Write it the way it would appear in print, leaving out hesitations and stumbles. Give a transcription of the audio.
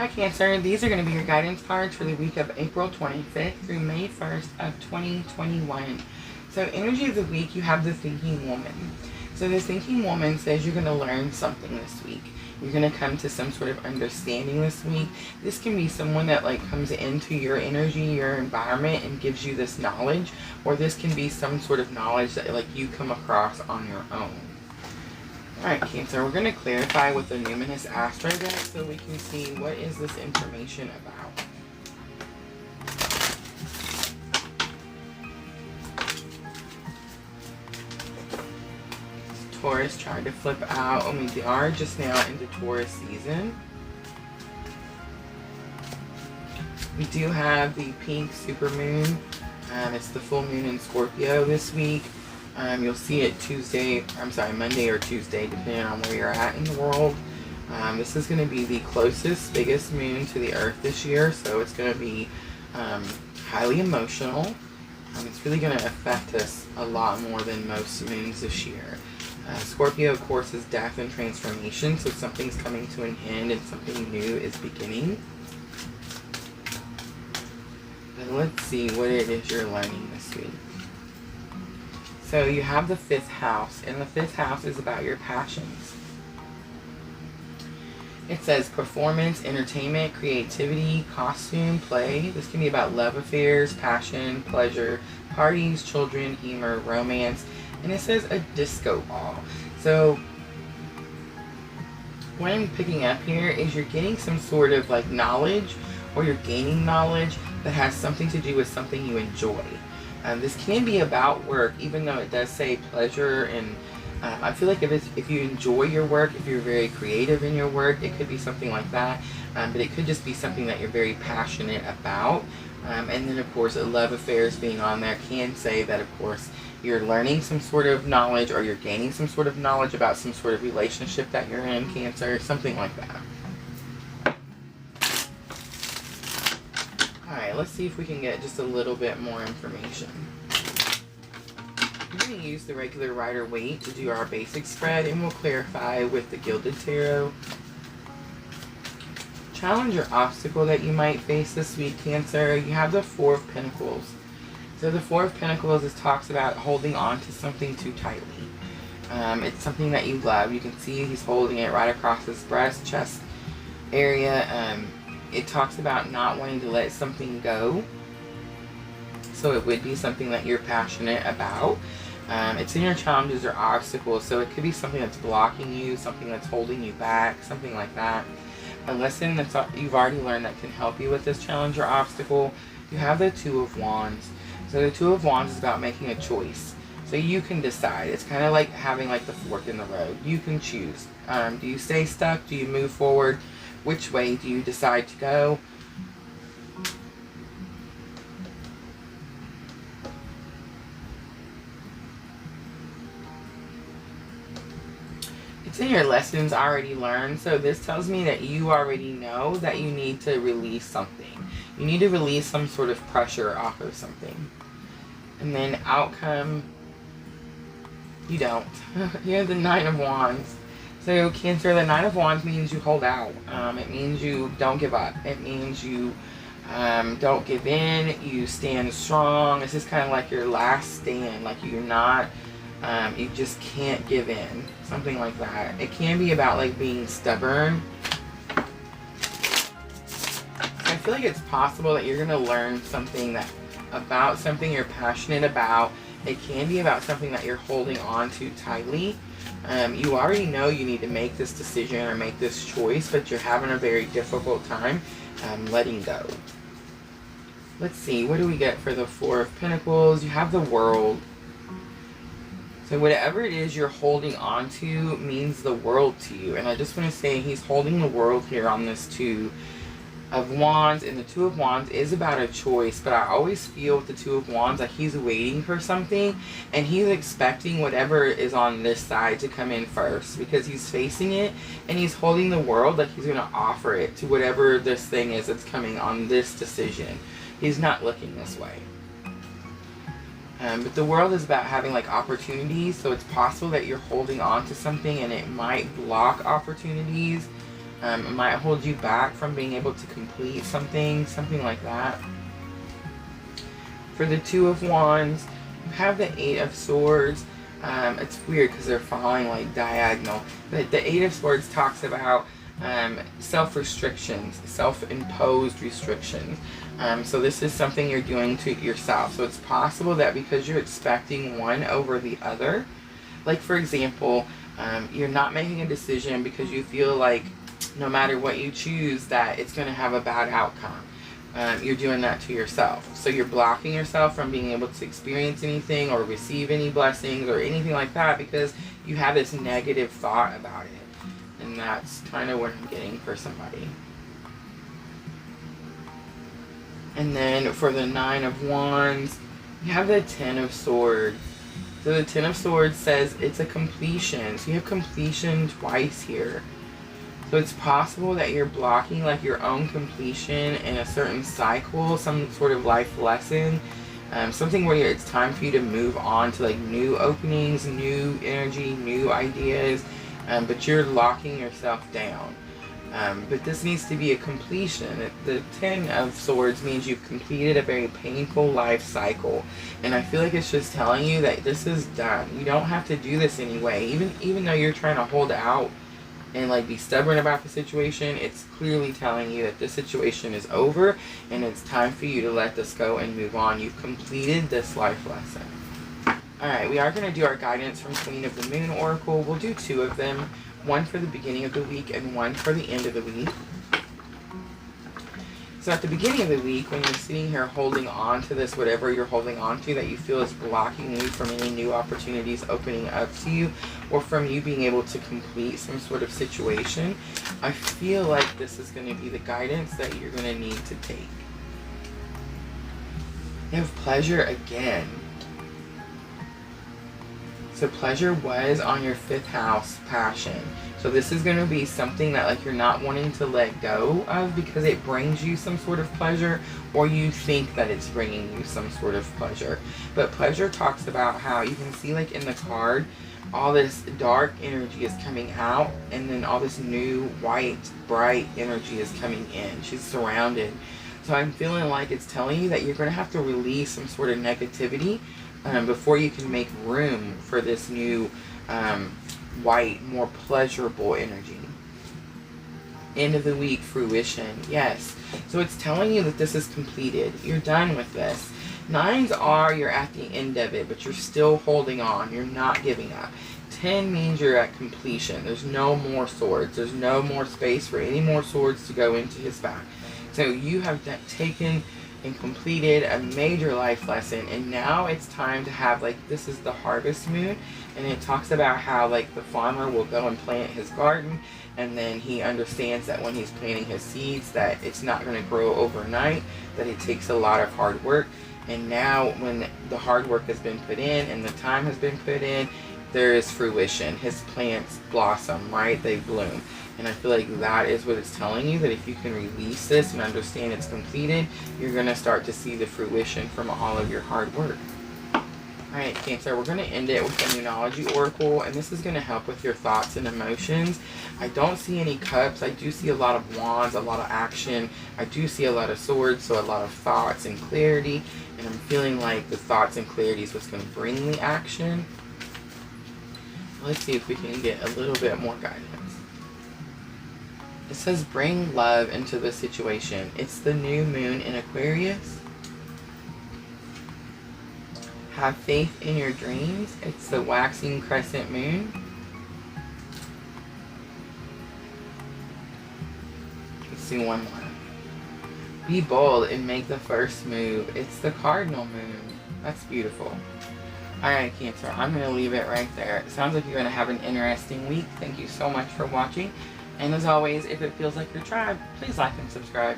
Alright, Cancer, these are going to be your guidance cards for the week of April 25th through May 1st of 2021. So, energy of the week, you have the thinking woman. So, the thinking woman says you're going to learn something this week. You're going to come to some sort of understanding this week. This can be someone that comes into your energy, your environment, and gives you this knowledge. Or this can be some sort of knowledge that you come across on your own. Alright, Cancer, we're going to clarify with the Numinous Astro deck so we can see what is this information about. Taurus tried to flip out, and we are just now into Taurus season. We do have the pink supermoon. It's the full moon in Scorpio this week. You'll see it Monday or Tuesday, depending on where you're at in the world. This is going to be the closest, biggest moon to the Earth this year, so it's going to be highly emotional. It's really going to affect us a lot more than most moons this year. Scorpio, of course, is death and transformation, so something's coming to an end and something new is beginning. But let's see what it is you're learning this week. So you have the 5th house, and the 5th house is about your passions. It says performance, entertainment, creativity, costume, play. This can be about love affairs, passion, pleasure, parties, children, humor, romance. And it says a disco ball. So what I'm picking up here is you're getting some sort of knowledge, or you're gaining knowledge that has something to do with something you enjoy. This can be about work, even though it does say pleasure, and I feel like if you enjoy your work, if you're very creative in your work, it could be something like that, but it could just be something that you're very passionate about. And then, of course, love affairs being on there can say that, of course, you're learning some sort of knowledge, or you're gaining some sort of knowledge about some sort of relationship that you're in, Cancer, something like that. Alright, let's see if we can get just a little bit more information. We're going to use the regular Rider-Waite to do our basic spread, and we'll clarify with the Gilded Tarot. Challenge or obstacle that you might face this week, Cancer. You have the 4 of Pentacles. So the 4 of Pentacles talks about holding on to something too tightly. It's something that you love. You can see he's holding it right across his breast, chest area. It talks about not wanting to let something go. So it would be something that you're passionate about. It's in your challenges or obstacles. So it could be something that's blocking you, something that's holding you back, something like that. A lesson that you've already learned that can help you with this challenge or obstacle. You have the 2 of Wands. So the 2 of Wands is about making a choice. So you can decide. It's kind of like having the fork in the road. You can choose. Do you stay stuck? Do you move forward? Which way do you decide to go? It's in your lessons already learned. So this tells me that you already know that you need to release something. You need to release some sort of pressure off of something. And then outcome, you don't. You have the 9 of Wands. So Cancer, the 9 of Wands means you hold out. It means you don't give up. It means you don't give in. You stand strong. This is kind of like your last stand. You're not, you just can't give in. Something like that. It can be about being stubborn. I feel like it's possible that you're going to learn something about something you're passionate about. It can be about something that you're holding on to tightly. You already know you need to make this decision or make this choice, but you're having a very difficult time letting go. Let's see, what do we get for the 4 of Pentacles? You have the World. So whatever it is you're holding on to means the world to you. And I just want to say he's holding the world here on this 2 of Wands, and the 2 of Wands is about a choice, but I always feel with the 2 of Wands that he's waiting for something, and he's expecting whatever is on this side to come in first, because he's facing it, and he's holding the world like he's going to offer it to whatever this thing is that's coming on this decision. He's not looking this way. But the world is about having opportunities, so it's possible that you're holding on to something and it might block opportunities. It might hold you back from being able to complete something like that. For the Two of Wands, you have the Eight of Swords. It's weird because they're falling like diagonal. But the Eight of Swords talks about self-restrictions, self-imposed restrictions. So this is something you're doing to yourself. So it's possible that because you're expecting one over the other, like for example, you're not making a decision because you feel like no matter what you choose that it's going to have a bad outcome. You're doing that to yourself. So you're blocking yourself from being able to experience anything or receive any blessings or anything like that because you have this negative thought about it. And that's kind of what I'm getting for somebody. And then for the Nine of Wands, you have the Ten of Swords. So the Ten of Swords says it's a completion. So you have completion twice here. So it's possible that you're blocking like your own completion in a certain cycle, some sort of life lesson, something where it's time for you to move on to like new openings, new energy, new ideas, but you're locking yourself down. But this needs to be a completion. The Ten of Swords means you've completed a very painful life cycle. And I feel like it's just telling you that this is done. You don't have to do this anyway. Even though you're trying to hold out and like be stubborn about the situation, it's clearly telling you that this situation is over and it's time for you to let this go and move on. You've completed this life lesson. Alright, we are going to do our guidance from Queen of the Moon Oracle. We'll do two of them. One for the beginning of the week and one for the end of the week. So at the beginning of the week, when you're sitting here holding on to this, whatever you're holding on to that you feel is blocking you from any new opportunities opening up to you, or from you being able to complete some sort of situation, I feel like this is going to be the guidance that you're going to need to take. You have pleasure again. So pleasure was on your 5th house, passion. So this is going to be something that like you're not wanting to let go of because it brings you some sort of pleasure, or you think that it's bringing you some sort of pleasure. But pleasure talks about how you can see like in the card, all this dark energy is coming out and then all this new white, bright energy is coming in. She's surrounded. So I'm feeling like it's telling you that you're going to have to release some sort of negativity before you can make room for this new white, more pleasurable energy. End of the week, fruition. Yes. So it's telling you that this is completed. You're done with this. Nines are you're at the end of it, but you're still holding on. You're not giving up. 10 means you're at completion. There's no more swords. There's no more space for any more swords to go into his back. So you have taken and completed a major life lesson, and now it's time to have like, this is the harvest moon, and it talks about how like the farmer will go and plant his garden, and then he understands that when he's planting his seeds that it's not going to grow overnight, that it takes a lot of hard work. And now when the hard work has been put in and the time has been put in, there is fruition. His plants blossom, right? They bloom. And I feel like that is what it's telling you, that if you can release this and understand it's completed, you're going to start to see the fruition from all of your hard work. Alright, Cancer, we're going to end it with the Numerology Oracle, and this is going to help with your thoughts and emotions. I don't see any cups. I do see a lot of wands, a lot of action. I do see a lot of swords, so a lot of thoughts and clarity. And I'm feeling like the thoughts and clarity is what's going to bring the action. Let's see if we can get a little bit more guidance. It says bring love into the situation. It's the new moon in Aquarius. Have faith in your dreams. It's the waxing crescent moon. Let's see one more. Be bold and make the first move. It's the cardinal moon. That's beautiful. Alright, Cancer, I'm going to leave it right there. It sounds like you're going to have an interesting week. Thank you so much for watching. And as always, if it feels like your tribe, please like and subscribe.